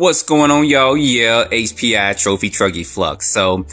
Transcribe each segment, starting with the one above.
What's going on, y'all? Yeah, HPI Trophy Truggy Flux. So,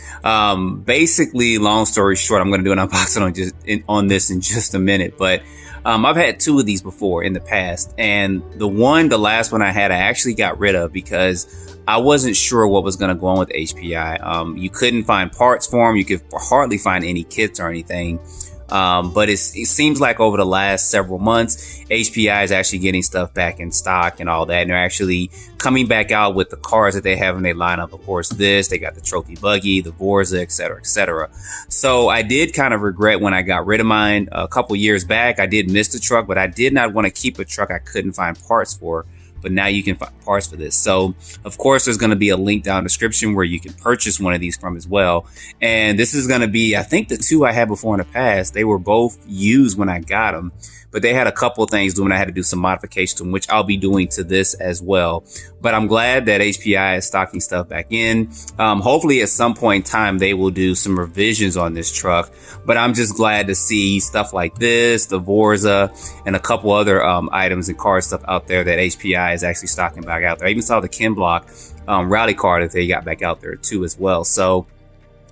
basically, long story short, I'm going to do an unboxing on this in just a minute. But I've had two of these before in the past, and the last one I had, I actually got rid of because I wasn't sure what was going to go on with HPI. You couldn't find parts for them. You could hardly find any kits or anything. But it seems like over the last several months, HPI is actually getting stuff back in stock and all that. And they're actually coming back out with the cars that they have in their lineup. Of course, they got the Trophy Buggy, the Vorza, etc., etc. So I did kind of regret when I got rid of mine a couple years back. I did miss the truck, but I did not want to keep a truck I couldn't find parts for. But now you can find parts for this. So, of course, there's going to be a link down in the description where you can purchase one of these from as well. And this is going to be, I think the two I had before in the past, they were both used when I got them. But they had a couple of things doing. I had to do some modifications to them, which I'll be doing to this as well. But I'm glad that HPI is stocking stuff back in. Hopefully at some point in time, they will do some revisions on this truck. But I'm just glad to see stuff like this, the Vorza, and a couple other items and car stuff out there that HPI is actually stocking back out there. I even saw the Ken Block rally car that they got back out there too as well. So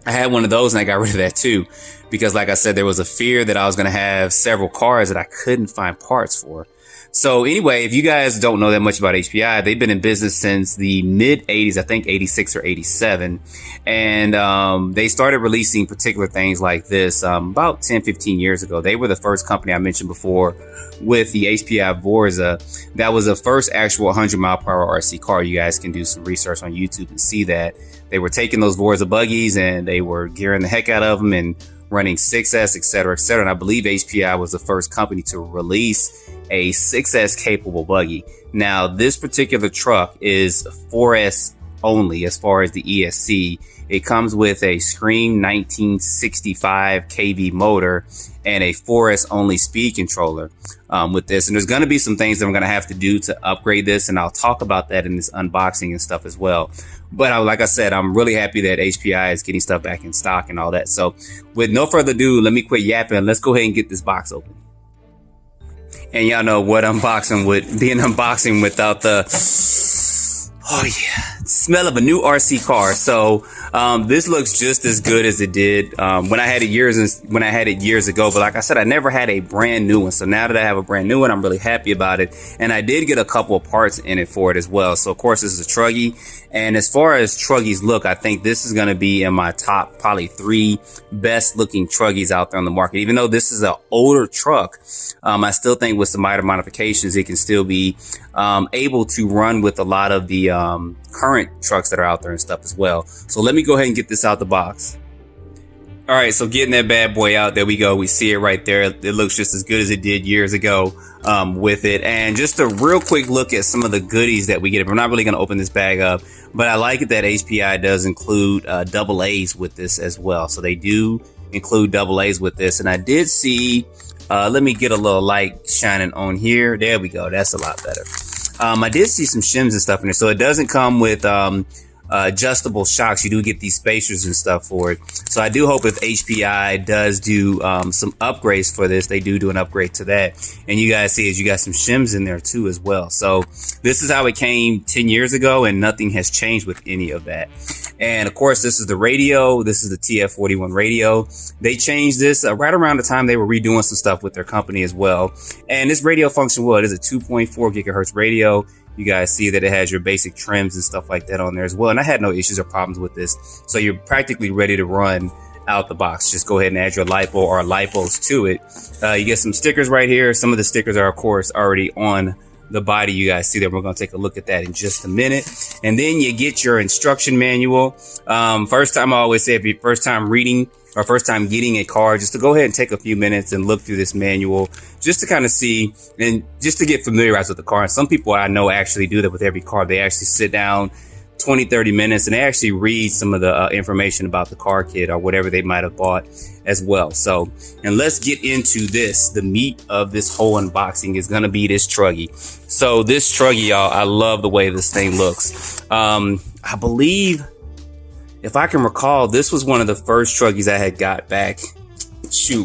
I had one of those and I got rid of that too, because like I said, there was a fear that I was going to have several cars that I couldn't find parts for. So anyway, if you guys don't know that much about HPI, they've been in business since the mid 80s, I think 86 or 87. And they started releasing particular things like this about 10, 15 years ago. They were the first company I mentioned before with the HPI Vorza. That was the first actual 100-mile-per-hour RC car. You guys can do some research on YouTube and see that. They were taking those Vorza buggies and they were gearing the heck out of them and running 6S, etc., etc. And I believe HPI was the first company to release a 6S capable buggy. Now, this particular truck is 4S only as far as the ESC. It comes with a Scream 1965 kV motor and a 4S only speed controller with this. And there's going to be some things that I'm going to have to do to upgrade this, and I'll talk about that in this unboxing and stuff as well. But like I said, I'm really happy that HPI is getting stuff back in stock and all that. So with no further ado, let me quit yapping. Let's go ahead and get this box open. And y'all know what unboxing would be, an unboxing without the, oh yeah, smell of a new RC car. So this looks just as good as it did when I had it years ago. But like I said, I never had a brand new one. So now that I have a brand new one, I'm really happy about it. And I did get a couple of parts in it for it as well. So of course, this is a Truggy. And as far as Truggies look, I think this is going to be in my top probably 3 best looking Truggies out there on the market. Even though this is an older truck, I still think with some minor modifications, it can still be able to run with a lot of the current trucks that are out there and stuff as well. So let me go ahead and get this out the box. All right, so getting that bad boy out, there we go. We see it right there. It looks just as good as it did years ago with it. And just a real quick look at some of the goodies that we get. We're not really going to open this bag up, but I like it that HPI does include double A's with this as well. So they do include double A's with this. And I did see, let me get a little light shining on here. There we go. That's a lot better. I did see some shims and stuff in there. So it doesn't come with adjustable shocks. You do get these spacers and stuff for it. So I do hope if HPI does do some upgrades for this, they do an upgrade to that. And you guys see, as you got some shims in there too as well. So this is how it came 10 years ago, and nothing has changed with any of that. And of course, this is the radio. This is the TF41 radio. They changed this right around the time they were redoing some stuff with their company as well. And this radio function, well, it is a 2.4 gigahertz radio. You guys see that it has your basic trims and stuff like that on there as well. And I had no issues or problems with this. So you're practically ready to run out the box. Just go ahead and add your lipo or lipos to it. You get some stickers right here. Some of the stickers are, of course, already on the body. You guys see that. We're going to take a look at that in just a minute. And then you get your instruction manual. First time, I always say, if you're first time reading or first time getting a car, just to go ahead and take a few minutes and look through this manual just to kind of see and just to get familiarized with the car. And some people I know actually do that with every car. They actually sit down 20-30 minutes and they actually read some of the information about the car kit or whatever they might have bought as well. So, and let's get into this. The meat of this whole unboxing is going to be this Truggy. So this Truggy, y'all, I love the way this thing looks. I believe, if I can recall, this was one of the first Truggies I had got back,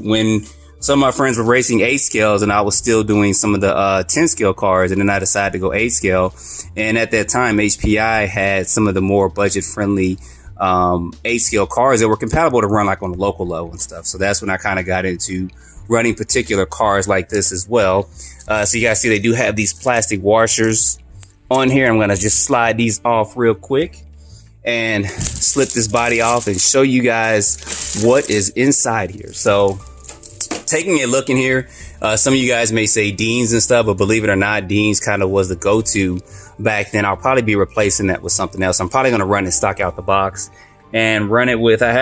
when some of my friends were racing 8 scales and I was still doing some of the 10 scale cars, and then I decided to go 8 scale. And at that time, HPI had some of the more budget friendly 8 scale cars that were compatible to run like on the local level and stuff. So that's when I kind of got into running particular cars like this as well. So you guys see they do have these plastic washers on here. I'm going to just slide these off real quick and slip this body off and show you guys what is inside here. So taking a look in here, some of you guys may say Dean's and stuff, but believe it or not, Dean's kind of was the go-to back then. I'll probably be replacing that with something else. I'm probably going to run it stock out the box and run it with, I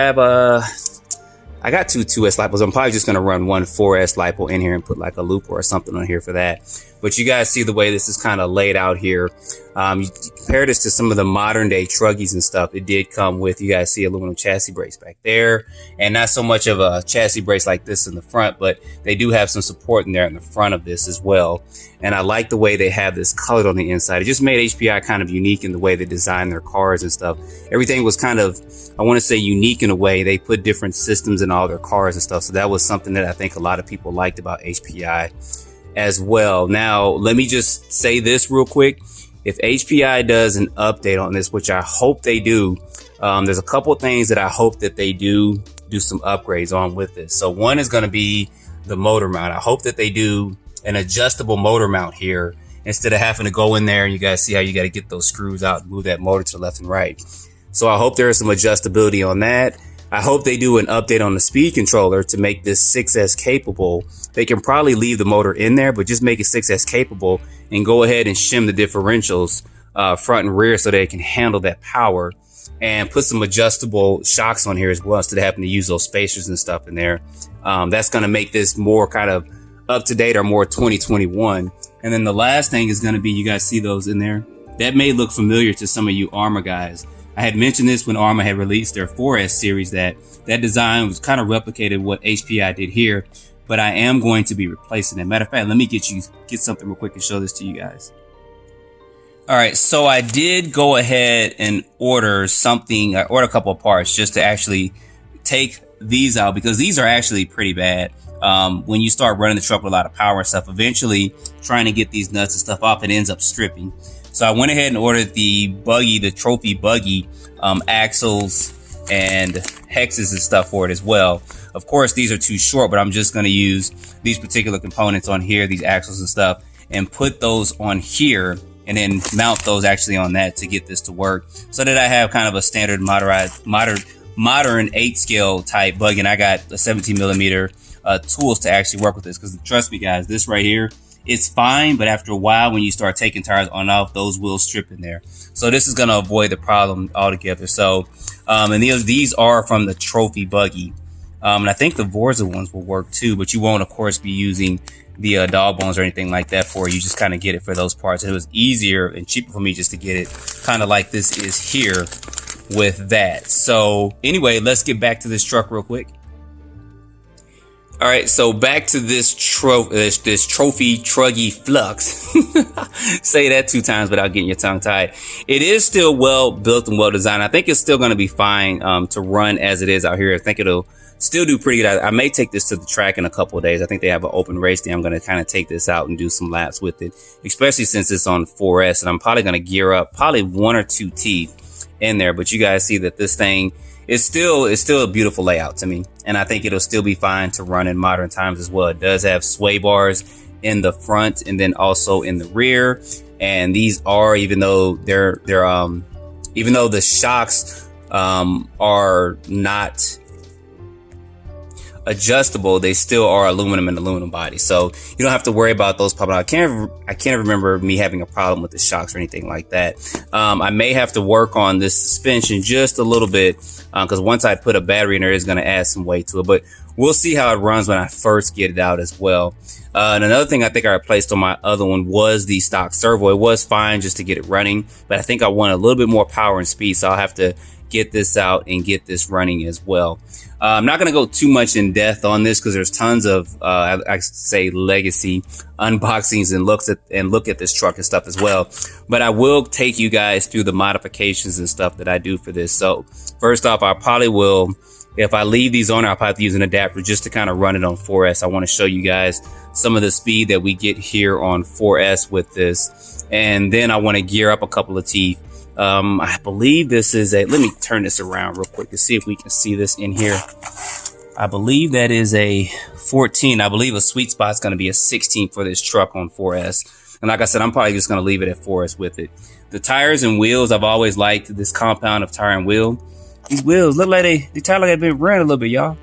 got two 2S lipos. I'm probably just going to run one 4S lipo in here and put like a loop or something on here for that. But you guys see the way this is kind of laid out here. You compare this to some of the modern day Truggys and stuff. It did come with, you guys see aluminum chassis brakes back there, and not so much of a chassis brace like this in the front, but they do have some support in there in the front of this as well. And I like the way they have this colored on the inside. It just made HPI kind of unique in the way they designed their cars and stuff. Everything was kind of, I want to say, unique in a way. They put different systems in all their cars and stuff. So that was something that I think a lot of people liked about HPI as well. Now, let me just say this real quick. If HPI does an update on this, which I hope they do, there's a couple things that I hope that they do some upgrades on with this. So one is going to be the motor mount. I hope that they do an adjustable motor mount here instead of having to go in there and you guys see how you got to get those screws out and move that motor to the left and right. So I hope there is some adjustability on that. I hope they do an update on the speed controller to make this 6S capable. They can probably leave the motor in there, but just make it 6S capable and go ahead and shim the differentials front and rear so they can handle that power, and put some adjustable shocks on here as well instead of having to use those spacers and stuff in there. That's going to make this more kind of up to date or more 2021. And then the last thing is going to be, you guys see those in there? That may look familiar to some of you Arrma guys. I had mentioned this when Arrma had released their 4S series, that design was kind of replicated what HPI did here, but I am going to be replacing it. Matter of fact, let me get something real quick and show this to you guys. All right, so I did go ahead and order something. I ordered a couple of parts just to actually take these out, because these are actually pretty bad. When you start running the truck with a lot of power and stuff, eventually trying to get these nuts and stuff off, it ends up stripping. So I went ahead and ordered the Buggy, the trophy Buggy, axles and hexes and stuff for it as well. Of course, these are too short, but I'm just going to use these particular components on here, these axles and stuff, and put those on here and then mount those actually on that to get this to work, so that I have kind of a standard modern 8 scale type Buggy. And I got a 17 millimeter tools to actually work with this, because trust me guys, this right here, it's fine, but after a while, when you start taking tires on and off, those will strip in there. So this is going to avoid the problem altogether. So, and these are from the trophy Buggy. And I think the Vorza ones will work too, but you won't, of course, be using the dog bones or anything like that for it. You just kind of get it for those parts. And it was easier and cheaper for me just to get it kind of like this is here with that. So anyway, let's get back to this truck real quick. All right, so back to this trophy Truggy Flux. Say that 2 times without getting your tongue tied. It is still well built and well designed. I think it's still going to be fine to run as it is out here. I think it'll still do pretty good. I may take this to the track in a couple of days. I think they have an open race day. I'm going to kind of take this out and do some laps with it, especially since it's on 4S. And I'm probably going to gear up probably 1 or 2 teeth in there. But you guys see that this thing, it's still a beautiful layout to me, and I think it'll still be fine to run in modern times as well. It does have sway bars in the front and then also in the rear, and these are, even though even though the shocks are not adjustable, they still are aluminum and aluminum body, so you don't have to worry about those popping out. I can't remember me having a problem with the shocks or anything like that. I may have to work on this suspension just a little bit, because once I put a battery in there, it's going to add some weight to it, but we'll see how it runs when I first get it out as well. And another thing I think I replaced on my other one was the stock servo. It was fine just to get it running, but I think I want a little bit more power and speed, so I'll have to get this out and get this running as well. I'm not going to go too much in depth on this, because there's tons of I say legacy unboxings and look at this truck and stuff as well. But I will take you guys through the modifications and stuff that I do for this. So first off, I probably will If I leave these on, I'll probably have to use an adapter just to kind of run it on 4S. I want to show you guys some of the speed that we get here on 4S with this. And then I want to gear up a couple of teeth. I believe this is let me turn this around real quick to see if we can see this in here. I believe that is a 14. I believe a sweet spot is going to be a 16 for this truck on 4S. And like I said, I'm probably just going to leave it at 4S with it. The tires and wheels, I've always liked this compound of tire and wheel. These wheels look like they tire like they've been running a little bit, y'all.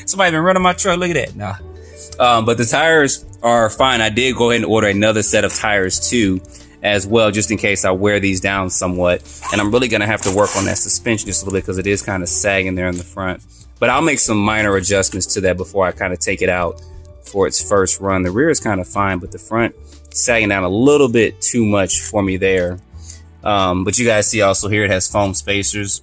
Somebody been running my truck. Look at that. Nah. But the tires are fine. I did go ahead and order another set of tires too, as well, just in case I wear these down somewhat. And I'm really going to have to work on that suspension just a little bit because it is kind of sagging there in the front. But I'll make some minor adjustments to that before I kind of take it out for its first run. The rear is kind of fine, but the front sagging down a little bit too much for me there. But you guys see also here it has foam spacers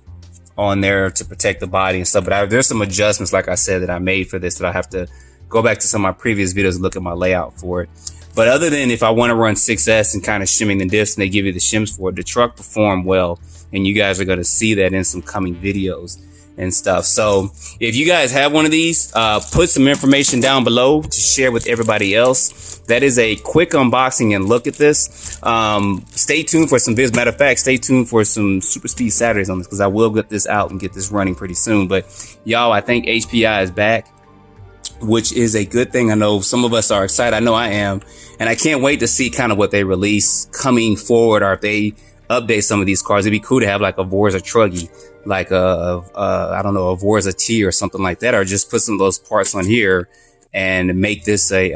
on there to protect the body and stuff. But there's some adjustments, like I said, that I made for this that I have to go back to some of my previous videos and look at my layout for it. But other than if I want to run 6S and kind of shimming the diffs and they give you the shims for it, the truck performed well. And you guys are going to see that in some coming videos and stuff. So if you guys have one of these, put some information down below to share with everybody else. That is a quick unboxing and look at this. Stay tuned for some vids. Matter of fact, stay tuned for some Super Speed Saturdays on this because I will get this out and get this running pretty soon. But y'all, I think HPI is back, which is a good thing. I know some of us are excited. I know I am. And I can't wait to see kind of what they release coming forward, or if they update some of these cars. It'd be cool to have like a Forza Truggy, like I don't know, a Forza T or something like that, or just put some of those parts on here and make this a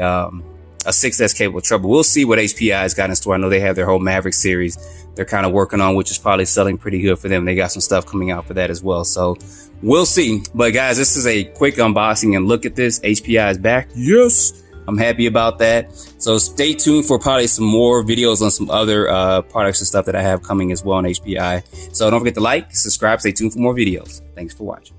6S capable truck. But we'll see what HPI has got in store. I know they have their whole Maverick series they're kind of working on, which is probably selling pretty good for them. They got some stuff coming out for that as well. So we'll see. But guys, this is a quick unboxing and look at this. HPI is back. Yes, I'm happy about that. So stay tuned for probably some more videos on some other products and stuff that I have coming as well on HPI. So don't forget to like, subscribe, stay tuned for more videos. Thanks for watching.